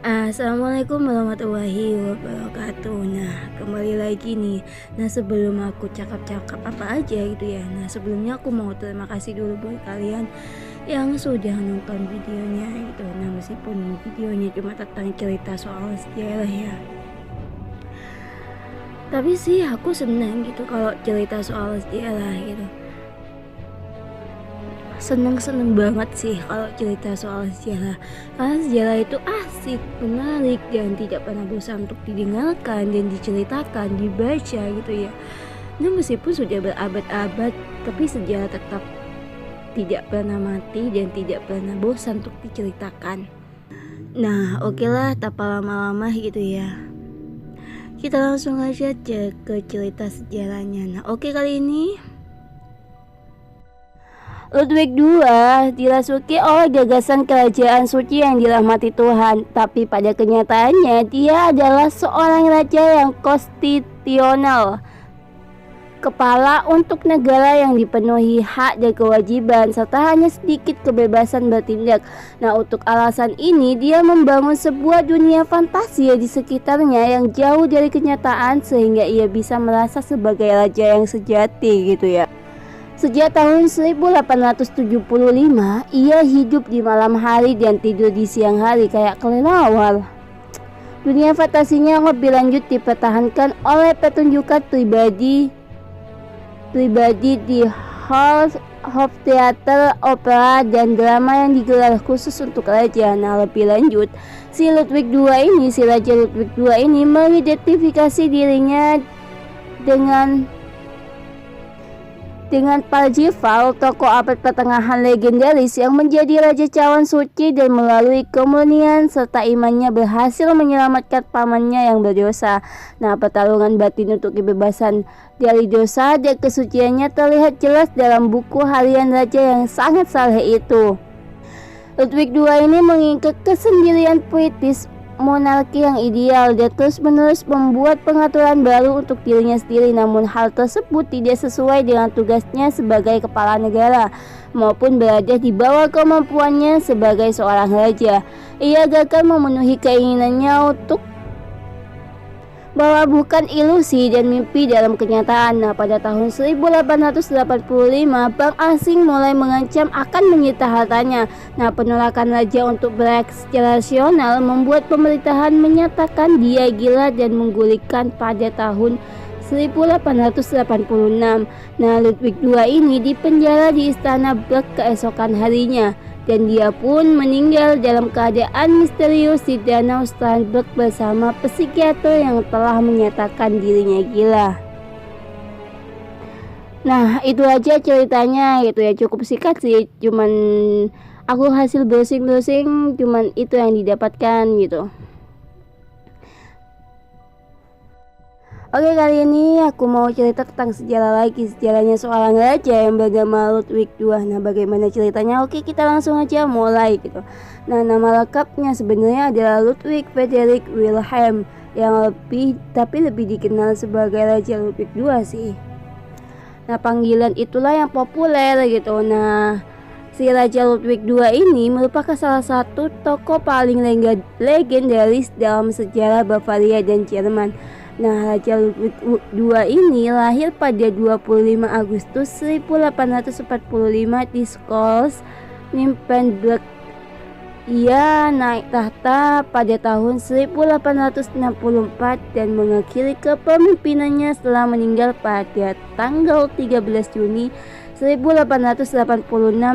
Assalamualaikum warahmatullahi wabarakatuh. Nah, kembali lagi nih. Nah, sebelum aku cakap-cakap apa aja gitu ya. Nah, sebelumnya aku mau terima kasih dulu buat kalian yang sudah nonton videonya gitu. Nah, meskipun videonya cuma tentang cerita soal sejarah ya. Tapi sih aku senang gitu kalau cerita soal sejarah gitu. Seneng banget sih kalau cerita soal sejarah, karena sejarah itu asik, menarik, dan tidak pernah bosan untuk didengarkan dan diceritakan, dibaca gitu ya. Nah, meskipun sudah berabad-abad, tapi sejarah tetap tidak pernah mati dan tidak pernah bosan untuk diceritakan. Nah, oke lah, tanpa lama-lama gitu ya, kita langsung aja ke cerita sejarahnya. Nah, oke, kali ini Ludwig II dirasuki oleh gagasan kerajaan suci yang dirahmati Tuhan, tapi pada kenyataannya dia adalah seorang raja yang konstitusional, kepala untuk negara yang dipenuhi hak dan kewajiban serta hanya sedikit kebebasan bertindak. Nah, untuk alasan ini dia membangun sebuah dunia fantasi di sekitarnya yang jauh dari kenyataan sehingga ia bisa merasa sebagai raja yang sejati gitu ya. Sejak tahun 1875, ia hidup di malam hari dan tidur di siang hari kayak kelelawar. Dunia fantasinya lebih lanjut dipertahankan oleh pertunjukan pribadi di Hoftheater, opera, dan drama yang digelar khusus untuk raja. Nah, lebih lanjut, si Raja Ludwig II ini mengidentifikasi dirinya dengan Parsifal, tokoh abad pertengahan legendaris yang menjadi raja cawan suci dan melalui kemurnian serta imannya berhasil menyelamatkan pamannya yang berdosa. Nah, pertarungan batin untuk kebebasan dari dosa dan kesuciannya terlihat jelas dalam buku harian raja yang sangat saleh itu. Ludwig II ini mengingat kesendirian puitis monarki yang ideal dan terus-menerus membuat pengaturan baru untuk dirinya sendiri, namun hal tersebut tidak sesuai dengan tugasnya sebagai kepala negara maupun berada di bawah kemampuannya sebagai seorang raja. Ia gagal memenuhi keinginannya untuk bahwa bukan ilusi dan mimpi dalam kenyataan. Nah, pada tahun 1885, bank asing mulai mengancam akan menyita hartanya. Nah, penolakan raja untuk bereaksi secara rasional membuat pemerintahan menyatakan dia gila dan menggulingkan pada tahun 1886. Nah, Ludwig II ini dipenjara di istana Berg keesokan harinya, dan dia pun meninggal dalam keadaan misterius di Danau Starnberg bersama psikiater yang telah menyatakan dirinya gila. Nah, itu aja ceritanya gitu ya, cukup singkat sih, cuman aku hasil browsing cuman itu yang didapatkan gitu. Oke, kali ini aku mau cerita tentang sejarahnya seorang raja yang bernama Ludwig II. Nah, bagaimana ceritanya? Oke, kita langsung aja mulai gitu. Nah, nama lengkapnya sebenarnya adalah Ludwig Frederick Wilhelm yang lebih dikenal sebagai Raja Ludwig II sih. Nah, panggilan itulah yang populer gitu. Nah, si Raja Ludwig II ini merupakan salah satu tokoh paling legendaris dalam sejarah Bavaria dan Jerman. Nah, Raja Ludwig II ini lahir pada 25 Agustus 1845 di Scholz, Nymphenburg. Ia naik tahta pada tahun 1864 dan mengakhiri kepemimpinannya setelah meninggal pada tanggal 13 Juni 1886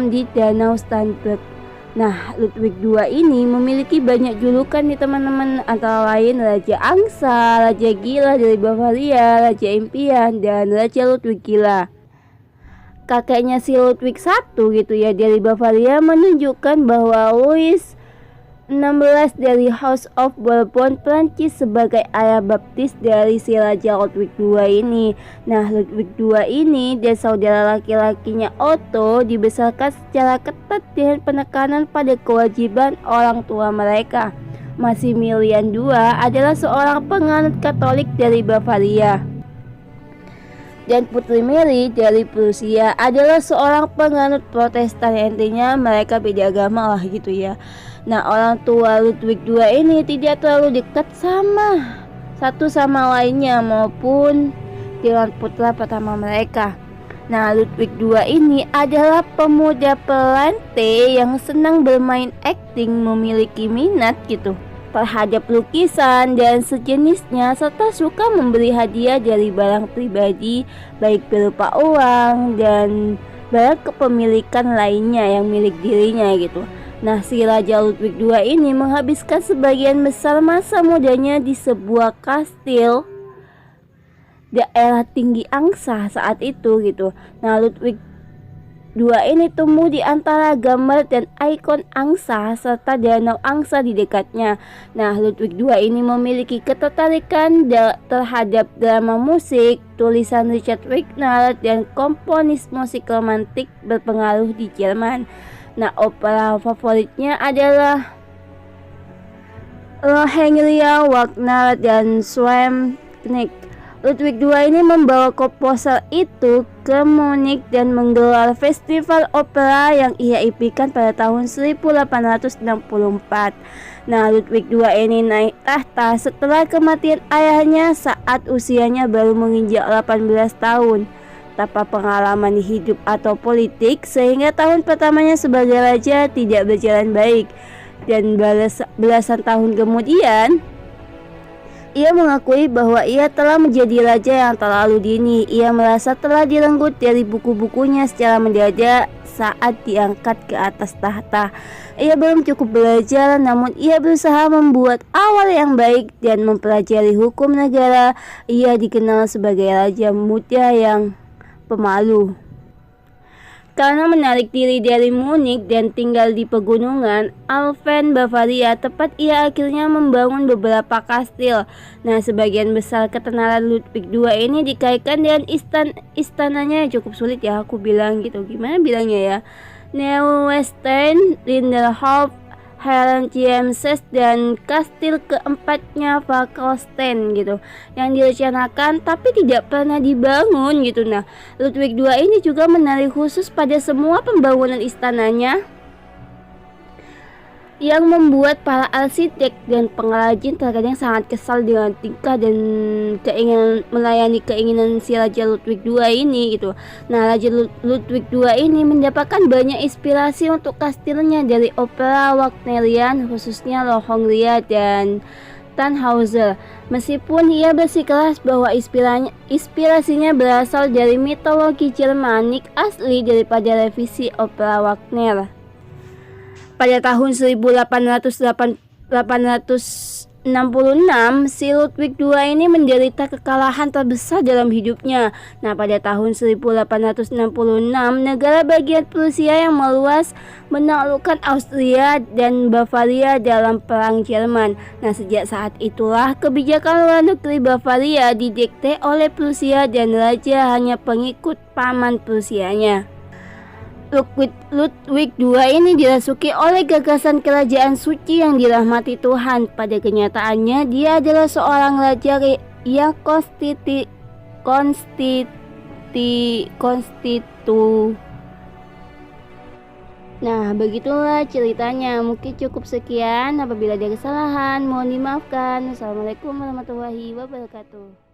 di Danau Starnberg. Nah, Ludwig II ini memiliki banyak julukan nih teman-teman, antara lain Raja Angsa, Raja Gila dari Bavaria, Raja Impian, dan Raja Ludwig Gila. Kakeknya si Ludwig I gitu ya dari Bavaria menunjukkan bahwa Louis XVI dari House of Bourbon Prancis sebagai ayah baptis dari si Raja Ludwig II ini. Nah, Ludwig II ini dan saudara laki-lakinya Otto dibesarkan secara ketat dengan penekanan pada kewajiban orang tua mereka. Maximilian II adalah seorang penganut Katolik dari Bavaria. Dan Putri Mary dari Prusia adalah seorang penganut Protestan, intinya mereka beda agama lah gitu ya. Nah, orang tua Ludwig II ini tidak terlalu dekat sama satu sama lainnya maupun dengan putra pertama mereka. Nah, Ludwig II ini adalah pemuda pelante yang senang bermain akting, memiliki minat gitu terhadap lukisan dan sejenisnya, serta suka memberi hadiah dari barang pribadi baik berupa uang dan barang kepemilikan lainnya yang milik dirinya gitu. Nah, si Raja Ludwig II ini menghabiskan sebagian besar masa mudanya di sebuah kastil daerah tinggi angsa saat itu gitu. Nah, Ludwig II ini tumbuh di antara gambar dan ikon angsa serta danau angsa di dekatnya. Nah, Ludwig II ini memiliki ketertarikan terhadap drama musik, tulisan Richard Wagner, dan komponis musik romantik berpengaruh di Jerman. Nah, opera favoritnya adalah Lohengrin, Wagner, dan Schweikart. Ludwig II ini membawa komposer itu ke Munich dan menggelar festival opera yang ia impikan pada tahun 1864. Nah, Ludwig II ini naik tahta setelah kematian ayahnya saat usianya baru menginjak 18 tahun. Tanpa pengalaman hidup atau politik, sehingga tahun pertamanya sebagai raja tidak berjalan baik. Dan belasan tahun kemudian, ia mengakui bahwa ia telah menjadi raja yang terlalu dini. Ia merasa telah direnggut dari buku-bukunya secara mendadak saat diangkat ke atas tahta. Ia belum cukup belajar, namun ia berusaha membuat awal yang baik dan mempelajari hukum negara. Ia dikenal sebagai raja muda yang pemalu. Karena menarik diri dari Munich dan tinggal di pegunungan Alpen, Bavaria, tepat ia akhirnya membangun beberapa kastil. Nah, sebagian besar ketenaran Ludwig II ini dikaitkan dengan istananya yang cukup sulit ya aku bilang gitu. Gimana bilangnya ya? Neustein, Lindenhof, Herrenchiemsee, dan kastil keempatnya Falkenstein gitu, yang direncanakan tapi tidak pernah dibangun gitu. Nah, Ludwig II ini juga menarik khusus pada semua pembangunan istananya, yang membuat para arsitek dan pengrajin terkadang sangat kesal dengan tingkah dan keinginan melayani keinginan si Raja Ludwig II ini gitu. Nah, Raja Ludwig II ini mendapatkan banyak inspirasi untuk kastilnya dari opera Wagnerian, khususnya Lohengrin dan Tannhäuser. Meskipun ia bersikeras bahwa inspirasinya berasal dari mitologi Jermanik asli daripada revisi opera Wagner. Pada tahun 1866, si Ludwig II ini menderita kekalahan terbesar dalam hidupnya. Nah, pada tahun 1866, negara bagian Prusia yang meluas menaklukkan Austria dan Bavaria dalam Perang Jerman. Nah, sejak saat itulah kebijakan luar negeri Bavaria didikte oleh Prusia dan raja hanya pengikut paman Prusianya. Ludwig II ini dirasuki oleh gagasan kerajaan suci yang dirahmati Tuhan. Pada kenyataannya, dia adalah seorang raja yang konstitu. Nah, begitulah ceritanya. Mungkin cukup sekian. Apabila ada kesalahan, mohon dimaafkan. Wassalamualaikum warahmatullahi wabarakatuh.